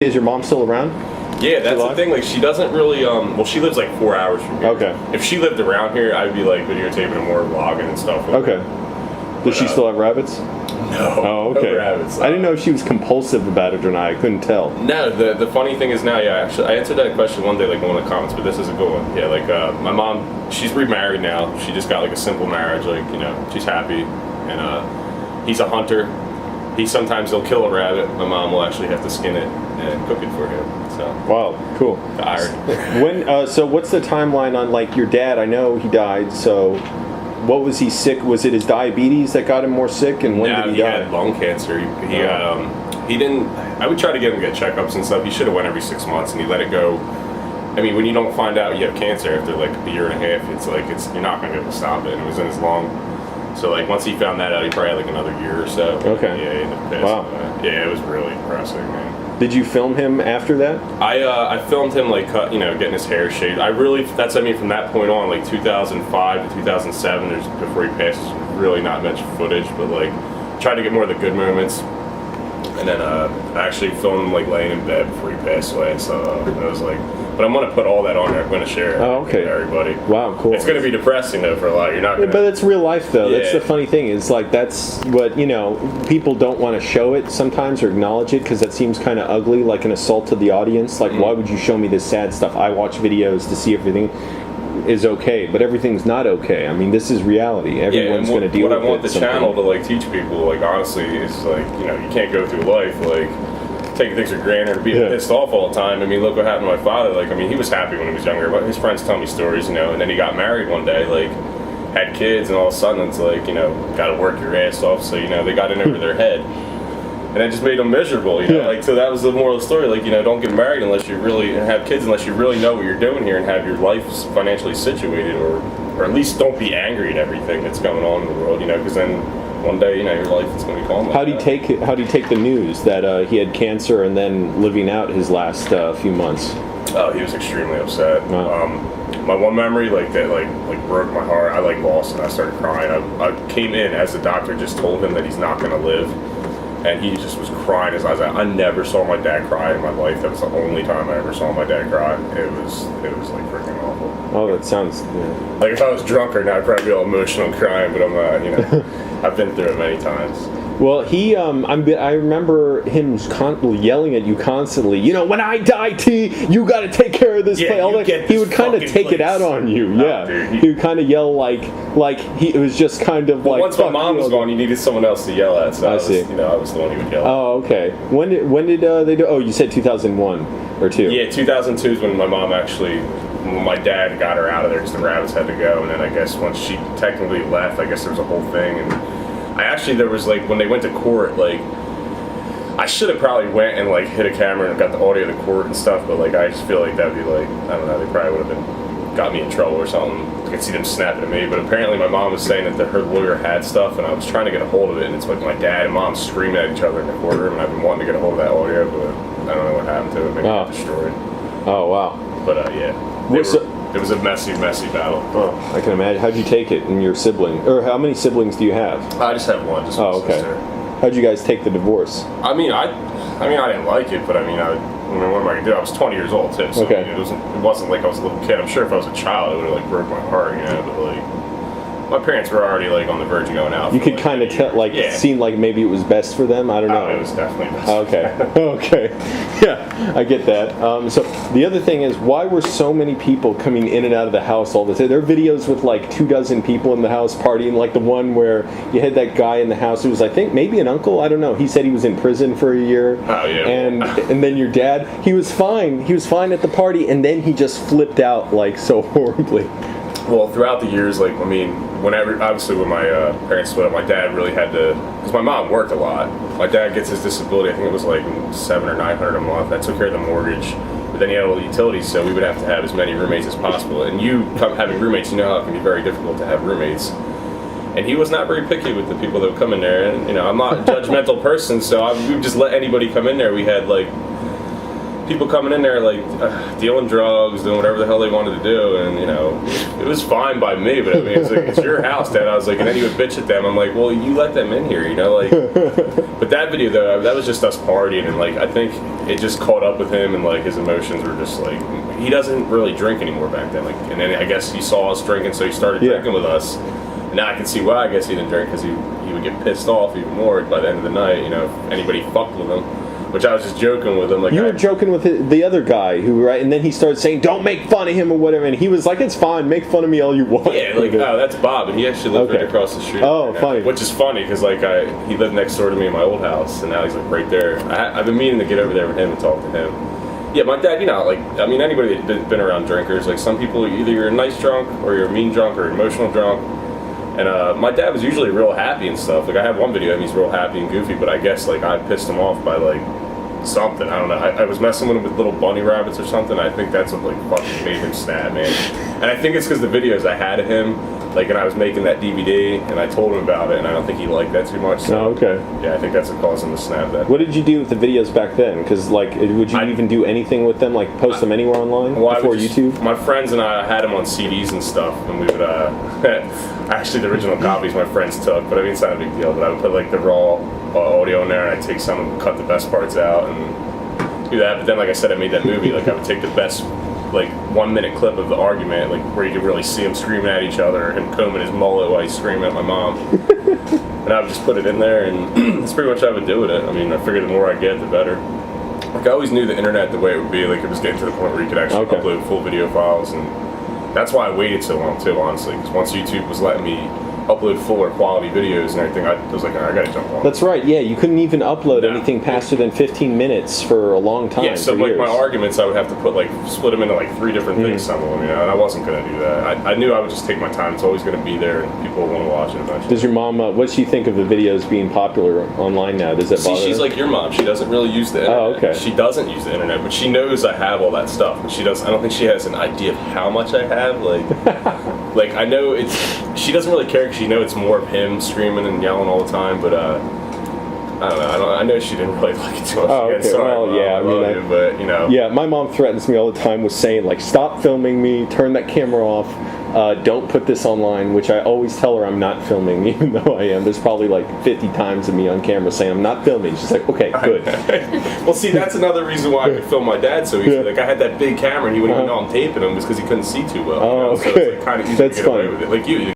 Is your mom still around? Yeah, that's the thing. Like, she doesn't really. Well, she lives like 4 hours from here. Okay. If she lived around here, I'd be like videotaping and more vlogging and stuff. Okay. Does she still have rabbits? No. Oh, okay. No rabbits. I didn't know if she was compulsive about it or not. I couldn't tell. No. The funny thing is now, yeah, actually, I answered that question one day, like in one of the comments, but this is a good one. Yeah, like my mom, she's remarried now. She just got like a simple marriage. Like, you know, she's happy, and he's a hunter. He'll kill a rabbit. My mom will actually have to skin it and cook it for him. So wow, cool. The irony. When so what's the timeline on, like, your dad? I know he died. So what was he sick? Was it his diabetes that got him more sick? And when did he die? He had lung cancer. He didn't. I would try to get him to get checkups and stuff. He should have went every 6 months, and he let it go. I mean, when you don't find out you have cancer after like a year and a half, it's like you're not gonna be able to stop it. And it was in his lung. So, like, once he found that out, he probably had, like, another year or so. Okay. Yeah, he ended up pissed. Wow. Yeah, it was really depressing, man. Did you film him after that? I filmed him, like, getting his hair shaved. From that point on, like, 2005 to 2007, before he passed, really not much footage, but, like, tried to get more of the good moments. And then I actually filmed him, like, laying in bed before he passed away. So it was like, but I'm gonna put all that on there. I'm gonna share it with everybody. Wow, cool. It's gonna be depressing though for a lot. You're not gonna. But it's real life though. Yeah. That's the funny thing. Is like that's what people don't want to show it sometimes or acknowledge it because that seems kind of ugly, like an assault to the audience. Like, why would you show me this sad stuff? I watch videos to see if everything is okay, but everything's not okay. I mean, this is reality. Everyone's going to deal with it. What I want the channel to like teach people, like, honestly, is like, you can't go through life like taking things for granted or being pissed off all the time. I mean, look what happened to my father. Like, I mean, he was happy when he was younger, but his friends tell me stories, and then he got married one day, like, had kids, and all of a sudden it's like, got to work your ass off, so, they got in over their head. And it just made them miserable, like, so that was the moral of the story, like, don't get married unless you really, and have kids unless you really know what you're doing here and have your life financially situated, or at least don't be angry at everything that's going on in the world, because then one day, your life is going to be calm. Like how do you take the news that he had cancer and then living out his last few months? Oh, he was extremely upset. Wow. My one memory, like, that, like broke my heart. I, like, lost and I started crying. I came in as the doctor just told him that he's not going to live, and he just was crying his eyes out. I never saw my dad cry in my life. That was the only time I ever saw my dad cry. It was like freaking awful. Oh, that sounds. Like, if I was drunker now, I'd probably be all emotional and crying, but I'm not. I've been through it many times. Well, I remember him yelling at you constantly. When I die, T, you got to take care of this place. He would kind of take it out on you. Yeah, dude, he would kind of yell like it was just kind of like. Once my mom was gone, you needed someone else to yell at. So I see. I was the one who would yell. Oh, okay. When did they do? Oh, you said 2001 or 2. Yeah, 2002 is when my mom actually. My dad got her out of there because the rabbits had to go, and then I guess once she technically left, I guess there was a whole thing, and there was, like, when they went to court, like, I should have probably went and, like, hit a camera and got the audio of the court and stuff, but, like, I just feel like that would be, like, I don't know, they probably would have got me in trouble or something. I could see them snapping at me, but apparently my mom was saying that her lawyer had stuff, and I was trying to get a hold of it, and it's like my dad and mom screaming at each other in the courtroom, and I've been wanting to get a hold of that audio, but I don't know what happened to it. Maybe it got destroyed. Oh, wow. But, yeah. It was a messy battle. Oh, I can imagine. How'd you take it and your sibling? Or how many siblings do you have? I just have one, just one sister. How'd you guys take the divorce? I mean, I didn't like it, but I mean, what am I gonna do? I was 20 years old too, so okay. It wasn't like I was a little kid. I'm sure if I was a child, it would have, like, broke my heart, but, like, my parents were already, like, on the verge of going out. You could kind of tell, like, it seemed like maybe it was best for them. I don't know. It was definitely best. Okay. Yeah, I get that. So the other thing is, why were so many people coming in and out of the house all the time? There are videos with, like, 24 people in the house partying, like the one where you had that guy in the house who was, I think, maybe an uncle. I don't know. He said he was in prison for a year. Oh, yeah. And then your dad, he was fine. He was fine at the party, and then he just flipped out, like, so horribly. Well, throughout the years, like, I mean, when my parents split up, my dad really had to, because my mom worked a lot. My dad gets his disability, I think it was like $700 or $900 a month. That took care of the mortgage, but then he had all the utilities, so we would have to have as many roommates as possible. And having roommates, you know how it can be very difficult to have roommates. And he was not very picky with the people that would come in there. And I'm not a judgmental person, so we would just let anybody come in there. We had, like, people coming in there like dealing drugs, doing whatever the hell they wanted to do, and you know, it was fine by me. But I mean, it's like it's your house, Dad. I was like, and then he would bitch at them. I'm like, well, you let them in here, you know, like. But that video though, that was just us partying, and like I think it just caught up with him, and like his emotions were just like he doesn't really drink anymore back then. Like, and then I guess he saw us drinking, so he started drinking with us. And now I can see why I guess he didn't drink, because he would get pissed off even more by the end of the night. You know, if anybody fucked with him. Which I was just joking with him. Like you were joking with the other guy who, right? And then he started saying, "Don't make fun of him" or whatever. And he was like, "It's fine, make fun of me all you want." Yeah, like oh, that's Bob, and he actually lived right across the street. Oh, right funny. Which is funny because like he lived next door to me in my old house, and now he's like right there. I've been meaning to get over there with him and talk to him. Yeah, my dad, you know, like I mean, anybody that's been around drinkers, like some people, either you're a nice drunk or you're a mean drunk or emotional drunk. And my dad was usually real happy and stuff. Like I have one video of him, he's real happy and goofy, but I guess like I pissed him off by like something. I don't know. I was messing with him with little bunny rabbits or something. I think that's what like fucking made him snap, man. And I think it's because the videos I had of him, like, and I was making that DVD, and I told him about it, and I don't think he liked that too much. So, oh, okay. Yeah, I think that's what caused him to snap that. What did you do with the videos back then? Because like, would you even do anything with them? Like, post them anywhere online before YouTube? My friends and I had them on CDs and stuff, and we would. Actually, the original copies my friends took, but I mean, it's not a big deal. But I would put like the raw audio in there, and I'd take some and cut the best parts out and do that. But then, like I said, I made that movie. Like I would take the best, like 1 minute clip of the argument, like where you could really see them screaming at each other, him combing his mullet while he's screaming at my mom. And I would just put it in there, and that's pretty much what I would do with it. I mean, I figured the more I get, the better. Like I always knew the internet the way it would be. Like it was getting to the point where you could actually upload full video files, and that's why I waited so long too, honestly. Because once YouTube was letting me upload fuller quality videos and everything, I was like, I gotta jump on. That's right. Yeah, you couldn't even upload anything faster than 15 minutes for a long time. Yeah, so like my arguments, I would have to put like split them into like 3 different things. Some of them, you know, and I wasn't gonna do that. I knew I would just take my time. It's always gonna be there, and people will want to watch it eventually. Does your mom? What does she think of the videos being popular online now? Does that bother her? She's like your mom. She doesn't really use the internet. Oh, okay. She doesn't use the internet, but she knows I have all that stuff. But she does. I don't think she has an idea of how much I have. Like, like I know it's. She doesn't really care because she knows it's more of him screaming and yelling all the time. But I don't know. I know she didn't really like it too much. Oh, okay. Sorry, well, Mom, yeah. I mean, you, but you know. Yeah, my mom threatens me all the time with saying like, "Stop filming me. Turn that camera off. Don't put this online," which I always tell her I'm not filming, even though I am. There's probably like 50 times of me on camera saying I'm not filming. She's like, "Okay, good." Well, see, that's another reason why I could film my dad so easily. Like I had that big camera, and he wouldn't even know I'm taping him, just because he couldn't see too well. Oh, you know? okay. So it's like, kind of easy to get away with it. Like you.